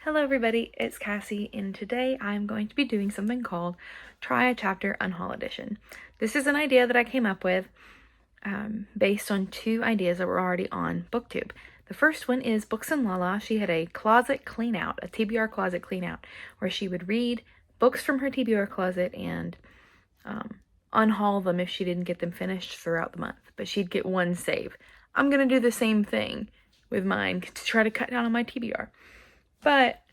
Hello everybody, it's Cassie, and today I'm going to be doing something called Try a Chapter Unhaul Edition. This is an idea that I came up with based on two ideas that were already on BookTube. The first one is Books and Lala. She had a closet clean out, a TBR closet clean out, where she would read books from her TBR closet and unhaul them if she didn't get them finished throughout the month, but she'd get one save. I'm going to do the same thing with mine to try to cut down on my TBR. But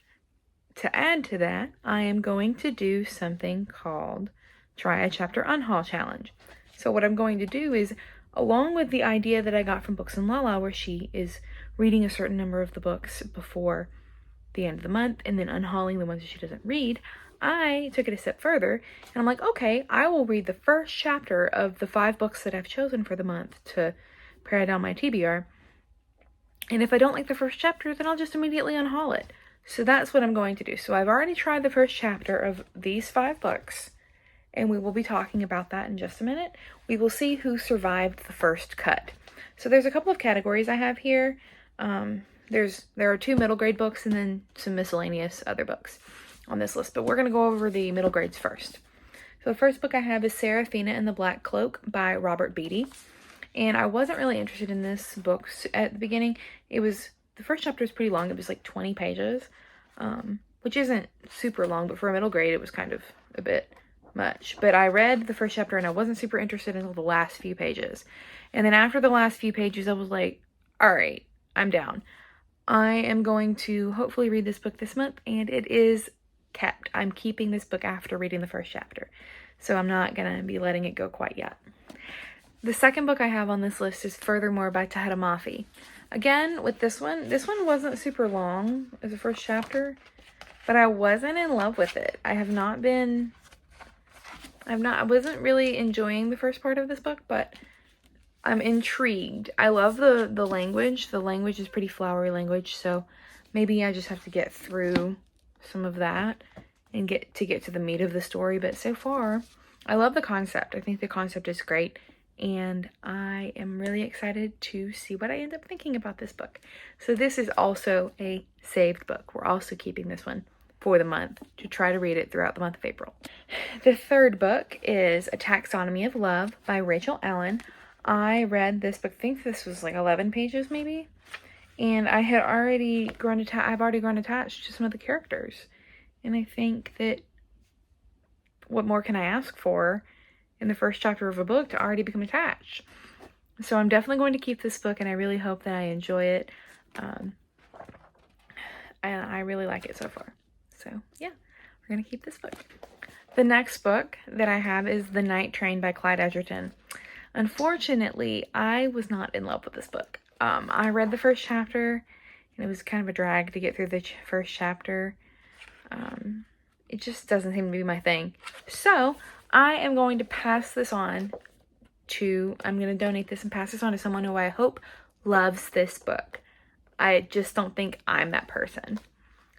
to add to that, I am going to do something called Try a Chapter Unhaul Challenge. So what I'm going to do is, along with the idea that I got from Books and Lala, where she is reading a certain number of the books before the end of the month and then unhauling the ones that she doesn't read, I took it a step further and I'm like, okay, I will read the first chapter of the 5 books that I've chosen for the month to pare down my TBR. And if I don't like the first chapter, then I'll just immediately unhaul it. So that's what I'm going to do. So I've already tried the first chapter of these 5 books, and we will be talking about that in just a minute. We will see who survived the first cut. So there's a couple of categories I have here. There are 2 middle grade books and then some miscellaneous other books on this list, but we're going to go over the middle grades first. So the first book I have is Seraphina and the Black Cloak by Robert Beatty. And I wasn't really interested in this book at the beginning. The first chapter was pretty long. It was like 20 pages, which isn't super long, but for a middle grade, it was kind of a bit much. But I read the first chapter and I wasn't super interested until the last few pages. And then after the last few pages, I was like, all right, I'm down. I am going to hopefully read this book this month, and it is kept. I'm keeping this book after reading the first chapter. So I'm not going to be letting it go quite yet. The second book I have on this list is Furthermore by Tahiti Mafi. Again, with this one wasn't super long as the first chapter, but I wasn't in love with it. I wasn't really enjoying the first part of this book, but I'm intrigued. I love the language. The language is pretty flowery language, so maybe I just have to get through some of that and get to the meat of the story. But so far, I love the concept. I think the concept is great. And I am really excited to see what I end up thinking about this book. So this is also a saved book. We're also keeping this one for the month to try to read it throughout the month of April. The third book is A Taxonomy of Love by Rachel Allen. I read this book, I think this was like 11 pages maybe. And I've already grown attached to some of the characters. And I think that what more can I ask for in the first chapter of a book to already become attached? So I'm definitely going to keep this book, and I really hope that I enjoy it. And I really like it so far. So yeah, we're going to keep this book. The next book that I have is The Night Train by Clyde Edgerton. Unfortunately, I was not in love with this book. I read the first chapter, and it was kind of a drag to get through the first chapter. It just doesn't seem to be my thing. So I am going to pass this on I'm going to donate this and pass this on to someone who I hope loves this book. I just don't think I'm that person.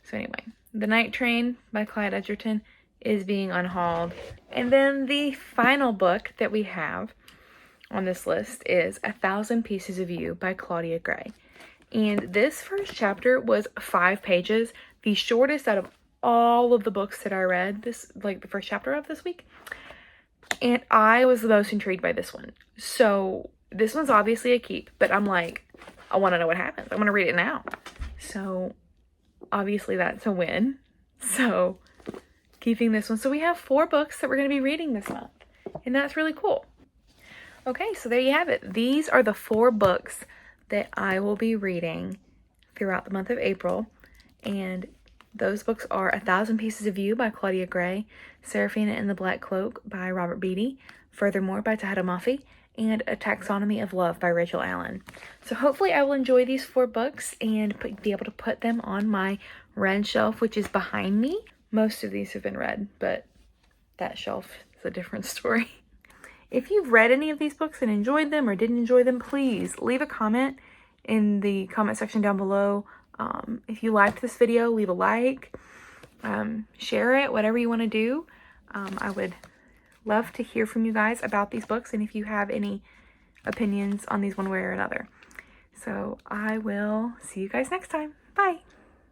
So anyway, The Night Train by Clyde Edgerton is being unhauled. And then the final book that we have on this list is 1,000 Pieces of You by Claudia Gray. And this first chapter was 5 pages, the shortest out of all of the books that I read the first chapter of this week. And I was the most intrigued by this one. So this one's obviously a keep, but I'm like, I want to know what happens. I want to read it now. So obviously that's a win. So keeping this one. So we have 4 books that we're going to be reading this month, and that's really cool. Okay, so there you have it. These are the 4 books that I will be reading throughout the month of April. And those books are 1,000 Pieces of You by Claudia Gray, Seraphina and the Black Cloak by Robert Beatty, Furthermore by Tahiti Mafi, and A Taxonomy of Love by Rachel Allen. So hopefully I will enjoy these 4 books and be able to put them on my read shelf, which is behind me. Most of these have been read, but that shelf is a different story. If you've read any of these books and enjoyed them or didn't enjoy them, please leave a comment in the comment section down below. If you liked this video, leave a like, share it, whatever you want to do. I would love to hear from you guys about these books, and if you have any opinions on these one way or another. So I will see you guys next time. Bye.